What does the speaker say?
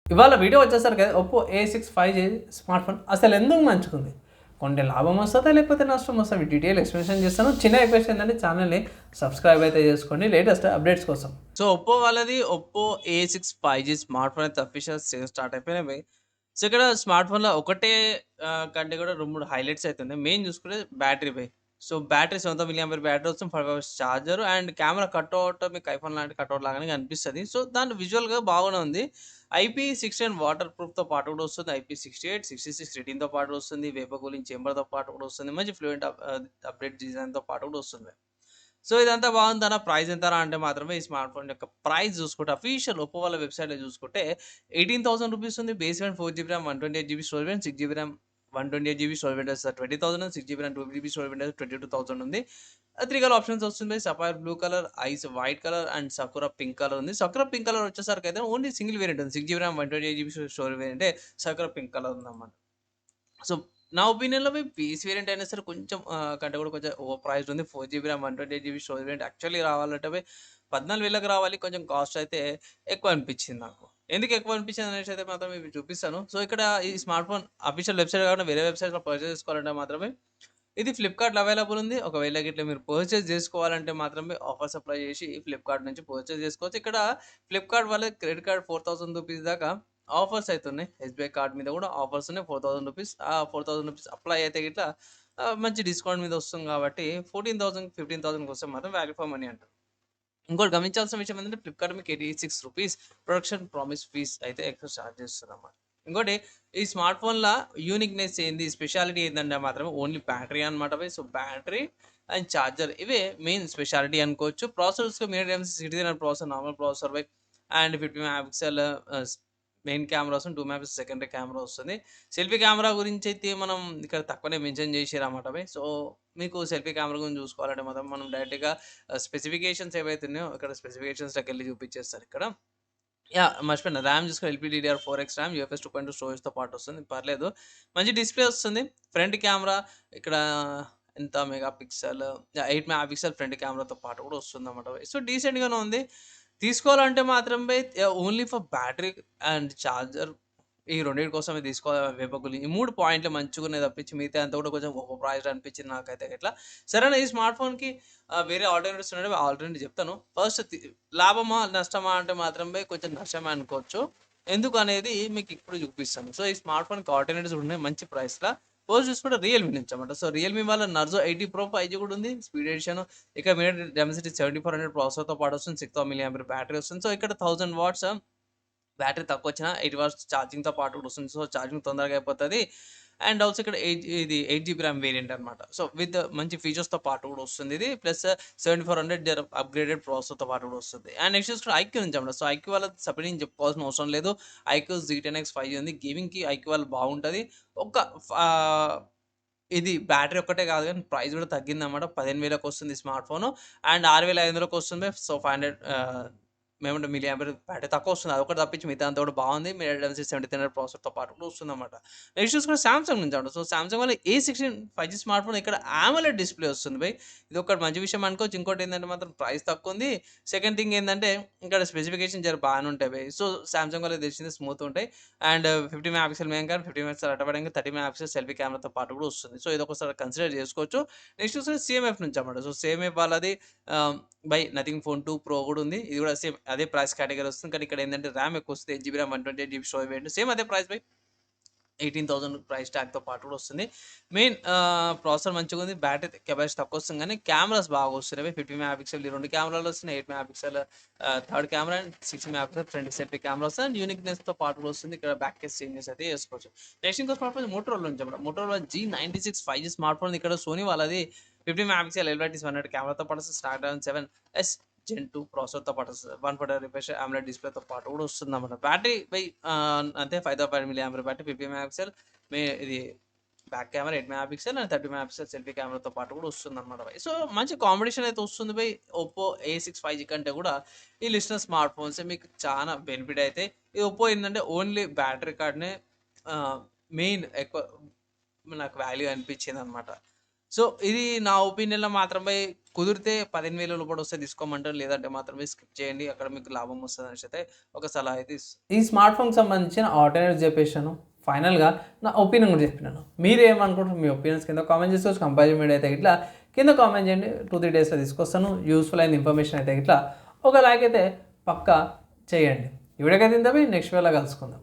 ఇవాళ వీడియో వచ్చేసరికి Oppo A6 5G smart phone అసలు ఎందుకు మంచుకుంది, కొంటే లాభం వస్తుందా లేకపోతే నష్టం వస్తుంది, డీటెయిల్ ఎక్స్ప్లెనేషన్ చేస్తాను. చిన్న రిక్వెస్ట్ ఏంటంటే ఛానల్ని సబ్స్క్రైబ్ అయితే చేసుకోండి లేటెస్ట్ అప్డేట్స్ కోసం. సో ఒప్పో వాళ్ళది Oppo A6 5G smart phone అయితే అఫీషియల్ సేల్ స్టార్ట్ అయిపోయినాయి. సో ఇక్కడ స్మార్ట్ ఫోన్‌లో ఒకటే కంటే కూడా 2, 3 హైలైట్స్ అయితే ఉన్నాయి. మెయిన్ చూసుకుంటే battery so battery 7000 milli battery వస్తుంది. 5 hours charger and camera cutout మీకు ఐఫోన్ లాంటి కటౌట్ లాగానే కనిపిస్తది. సో దాంట్లో విజువల్‌గా బాగానే ఉంది. IP69 వాటర్ ప్రూఫ్‌తో పాటు కూడా వస్తుంది. IP68, 66 రేటింగ్‌తో పాటు వస్తుంది. వేపర్ కూలింగ్ చేంబర్‌తో పాటు కూడా వస్తుంది. మంచి ఫ్లూయెంట్ అప్డేట్ డిజైన్‌తో పాటు కూడా వస్తుంది. సో ఇదంతా బాగుందన్న ప్రైస్ ఎంతరా అంటే మాత్రమే ఈ స్మార్ట్ ఫోన్ యొక్క ప్రైస్ చూసుకుంటే అఫీషియల్ ఒప్పో వాళ్ళ వెబ్‌సైట్‌లో చూసుకుంటే రూ. 18,000 ఉంది. Base variant 4 GB RAM, 128 GB storage variant, 6 GB RAM, 128 GB storage variant 20,000, 6 GB RAM, 2 GB storage variant 22,000 ఉంది. 3 కలర్ ఆప్షన్స్ వస్తుంది. Sapphire blue colour, ice white colour and Sakura pink colour ఉంది. Sakura pink colour వచ్చేసరికి అయితే only single variant ఉంది. 6 GB RAM, 128 GB storage వేరియంటే sakura pink colour ఉందన్నమాట. So, నా ఒపీనియన్‌లో పీస్ వేరియంట్ అయినా సరే కొంచెం కంటే కూడా కొంచెం ఓవర్ ప్రైస్డ్ ఉంది. 4 GB RAM, 128 GB storage variant actually రావాలంటే 14,000కి రావాలి. కొంచెం కాస్ట్ అయితే ఎక్కువ అనిపించింది నాకు. ఎందుకు ఎక్కువ అనిపించింది అనేసి అయితే మాత్రం మీకు చూపిస్తాను. సో, ఇక్కడ ఈ స్మార్ట్ ఫోన్ అఫీషియల్ వెబ్‌సైట్ కాకుండా వేరే వెబ్‌సైట్స్‌లో పర్చేజ్ చేసుకోవాలంటే మాత్రమే ఇది ఫ్లిప్‌కార్ట్‌లో అవైలబుల్ ఉంది. ఒకవేళ గిట్ల మీరు పర్చేజ్ చేసుకోవాలంటే మాత్రమే ఆఫర్స్ అప్లై చేసి ఫ్లిప్‌కార్ట్ నుంచి పర్చేజ్ చేసుకోవచ్చు. ఇక్కడ ఫ్లిప్‌కార్ట్ వాళ్ళ క్రెడిట్ కార్డ్ రూ. 4,000 దాకా ఆఫర్స్ అయితున్నాయి. ఎస్‌బీఐ కార్డ్ మీద కూడా ఆఫర్స్ ఉన్నాయి. రూ. 4,000 ఆ రూ. 4,000 అప్లై అయితే గిట్ల మంచి డిస్కౌంట్ మీద వస్తుంది కాబట్టి 14,000, 15,000కి వస్తే మాత్రం వాల్యూ ఫర్ మనీ అంటారు. ఇంకోటి గమనించాల్సిన విషయం ఏంటంటే ఫ్లిప్‌కార్ట్ మీకు రూ. 86 ప్రొడక్షన్ ప్రామిస్ ఫీస్ అయితే ఎక్స్‌ట్రా చార్జ్ చేస్తుందన్నమాట. ఇంకోటి ఈ స్మార్ట్ ఫోన్‌ల యూనిక్‌నెస్ ఏంది? స్పెషాలిటీ ఏందంటే మాత్రం ఓన్లీ బ్యాటరీ అనమాట సో బ్యాటరీ అండ్ చార్జర్ ఇవే మెయిన్ స్పెషాలిటీ అనుకోవచ్చు. ప్రాసెసర్స్‌కి medium 69 processor normal processor and 50 megapixel main camera వస్తుంది. 2 మెగాపిక్సెల్ సెకండరీ కెమెరా వస్తుంది. సెల్ఫీ కెమెరా గురించైతే మనం ఇక్కడ తక్కువనే మెన్షన్ చేసిర్రన్నమాట సో మీకు సెల్ఫీ కెమెరా గురించి చూసుకోవాలంటే మాత్రం మనం డైరెక్ట్‌గా స్పెసిఫికేషన్స్ ఏవైతే ఉన్నాయో ఇక్కడ స్పెసిఫికేషన్స్‌లోకెళ్ళి చూపించేస్తారు ఇక్కడ. యాహ్! మర్చిపోయిన ర్యామ్ చూసుకొని LPDDR4X ర్యామ్, UFS 2.2 స్టోరేజ్‌తో పాటు వస్తుంది. పర్లేదు. మంచి డిస్‌ప్లే వస్తుంది. ఫ్రంట్ కెమెరా ఇక్కడ ఎంత mega pixel 8 mega pixel front కెమెరాతో పాటు కూడా వస్తుందన్నమాట. సో, డీసెంట్‌గానే ఉంది. తీసుకోవాలంటే మాత్రం only for battery and charger ఈ రెండిటి కోసమే తీసుకోవాలి వేపకులు. ఈ 3 పాయింట్లు మంచిగున్నాయి తప్పించి మిగతా అంతా కూడా కొంచెం ఓవర్ ప్రైస్డ్ అనిపించింది నాకైతే ఇట్లా. సరేనా ఈ స్మార్ట్ ఫోన్‌కి వేరే ఆల్టర్‌నేటివ్స్ ఉన్నాయి. ఆల్టర్‌నేటివ్ చెప్తాను. ఫస్ట్ లాభమా? నష్టమా? అంటే మాత్రం కొంచెం నష్టమే అనుకోవచ్చు. ఎందుకనేది మీకు ఇప్పుడు చూపిస్తాను. సో, ఈ స్మార్ట్ ఫోన్‌కి ఆల్టర్‌నేటివ్స్ ఉన్నాయి మంచి ప్రైస్‌ల. ఫస్ట్ చూసుకుంటే రియల్‌మీ నుంచి అన్నమాట. సో, రియల్‌మీ వాళ్ళ నర్జో 80 ప్రో 5G కూడా ఉంది. స్పీడ్ ఎడిషన్ ఇక మీడియాటెక్ డైమెన్సిటీ 7400 ప్రాసెసర్‌తో పాటు వస్తుంది. 6000 మిల్లీ ఆంపియర్ బ్యాటరీ వస్తుంది. సో, ఇక్కడ 1000 వాట్స్ బ్యాటరీ తక్కువొచ్చినా 8 అవర్స్ ఛార్జింగ్‌తో పాటు కూడా వస్తుంది. సో, ఛార్జింగ్ తొందరగా అయిపోతది. అండ్ ఆల్సో ఇక్కడ 8 జీబీ ర్యామ్ వేరియంట్ అనమాట. సో, విత్ మంచి ఫీచర్స్‌తో పాటు కూడా వస్తుంది ఇది. ప్లస్ 7400 అప్‌గ్రేడెడ్ ప్రాసెసర్‌తో పాటు కూడా వస్తుంది. అండ్ నెక్స్ట్ చూసుకుంటే ఐక్యూ నుంచి అనమాట. సో, ఐక్యూ వాళ్ళది సెపరేట్ నేను చెప్పుకోవాల్సిన అవసరం లేదు. ఐక్యూ Z10X 5G ఉంది. గేమింగ్‌కి ఐక్యూ వాళ్ళు బాగుంటది. ఒక ఆహ్, ఇది బ్యాటరీ ఒక్కటే కాదు గానీ ప్రైస్ కూడా తగ్గిందనమాట. 15,000కి వస్తుంది స్మార్ట్ ఫోను. అండ్ 6,500కి వస్తుంది. సో, 500 ఏమంటే మిల్లీ యాంపియర్ బ్యాటరీ తక్కువొస్తుంది. అదొక్కటి తప్పించి మిగతా అంతా కూడా బావుంది. మీడియాటెక్ 7300 ప్రాసెసర్‌తో పాటు కూడా వస్తుందన్నమాట. నెక్స్ట్ చూసుకుంటే సామ్‌సంగ్ నుంచి అంట. సో, సామ్‌సంగ్ వాళ్ళ A16 5G స్మార్ట్ ఫోన్ ఇక్కడ AMOLED డిస్‌ప్లే వస్తుంది ఇదొకటి మంచి విషయం అనుకోవచ్చు. ఇంకోటేందంటే మాత్రం ప్రైస్ తక్కువుంది. సెకండ్ థింగ్ ఏందంటే ఇక్కడ స్పెసిఫికేషన్ జర బాగానే ఉంటాయి సో, సామ్‌సంగ్ వాళ్ళకి తెలిసింది స్మూత్ ఉంటాయి. And 50 mega pixel main camera, 50 mega pixel ultra 30 mega pixel selfie కెమెరాతో పాటు కూడా వస్తుంది. సో, ఇదొకసారి కన్సిడర్ చేసుకోవచ్చు. నెక్స్ట్ చూస్తే సీఎంఎఫ్ నుంచి అన్నమాట. సో, సీఎంఎఫ్ వాళ్ళది ఆహ్ నథింగ్ ఫోన్ 2 ప్రో కూడా ఉంది. ఇది కూడా సేమ్ అదే ప్రైస్ కేటగరీ వస్తుంది. కానీ ఇక్కడ ఏందంటే ర్యామ్ ఎక్కువొస్తది. 8 GB RAM, 128 GB storage variant same అదే ప్రైస్ 18,000 ప్రైస్ ట్యాగ్‌తో పాటు కూడా వస్తుంది. మెయిన్ ప్రాసెసర్ మంచిగుంది. బ్యాటరీ కెపాసిటీ తక్కువొస్తుంది గానీ కెమెరాస్ బాగా వస్తున్నాయి. 50 మెగా పిక్సెల్ ఈ 2 కెమెరాలు వస్తున్నాయి. 8 mega pixel third camera and 6 mega pixel front selfie camera వస్తుంది. అండ్ యూనిక్‌నెస్‌తో పాటు కూడా వస్తుంది. ఇక్కడ బ్యాక్ కేస్ చేంజెస్ అయితే చేసుకోవచ్చు. నెక్స్ట్ ఇంకో స్మార్ట్ ఫోన్ మోటరోలా నుంచి అన్నమాట. Motorola G96 5G smart phone ఇక్కడ సోనీ వాళ్ళది 50 మెగా పిక్సెల్ ఎల్‌ఈడీ 100 కెమెరాతో పాటు స్నాప్‌డ్రాగన్ 7 ఎస్ జెన్ 2 ప్రాసెసర్‌తో పాటు వస్తది. 140 రిఫ్రెష్ AMOLED డిస్‌ప్లేతో పాటు కూడా వస్తుందన్నమాట. బ్యాటరీ అంతే 5000 milli ampere battery 50 mega pixel ఇది back camera 8 mega pixel and 30 mega pixel selfie కెమెరాతో పాటు కూడా వస్తుందన్నమాట సో, మంచి కాంబినేషన్ అయితే వస్తుంది ఒప్పో A6 5G కంటే కూడా ఈ లిస్ట్‌లో స్మార్ట్ ఫోన్స్ మీకు చాలా బెనిఫిట్ అయితే ఈ ఒప్పో ఏంటంటే ఓన్లీ బ్యాటరీ కార్డ్‌నే ఆహ్, మెయిన్ ఎక్కువ నాకు వాల్యూ అనిపించిందన్నమాట. సో ఇది నా ఒపీనియన్‌లో మాత్రమే కుదిరితే 15,000 లోపల వస్తే తీసుకోమంటాను. లేదంటే మాత్రమే స్కిప్ చేయండి. అక్కడ మీకు లాభం వస్తదనేసి అయితే ఒక సలహా అయితే ఈ స్మార్ట్ ఫోన్‌కి సంబంధించిన ఆల్టర్‌నేటివ్స్ చెప్పేసాను. ఫైనల్‌గా నా ఒపీనియన్ కూడా చెప్పినాను. మీరేమనుకుంటారు? మీ ఒపీనియన్స్ కింద కామెంట్ చేసుకోవచ్చు. కంపారిజన్ వీడియో అయితే ఇట్లా కింద కామెంట్ చేయండి. 2, 3 డేస్‌లో తీసుకొస్తాను. యూజ్‌ఫుల్ అయిన ఇన్ఫర్మేషన్ అయితే ఇట్లా ఒక లైక్ అయితే పక్కా చేయండి. ఈ వీడియోకైతే ఇంతవి నెక్స్ట్ వీడియోలో కలుసుకుందాం.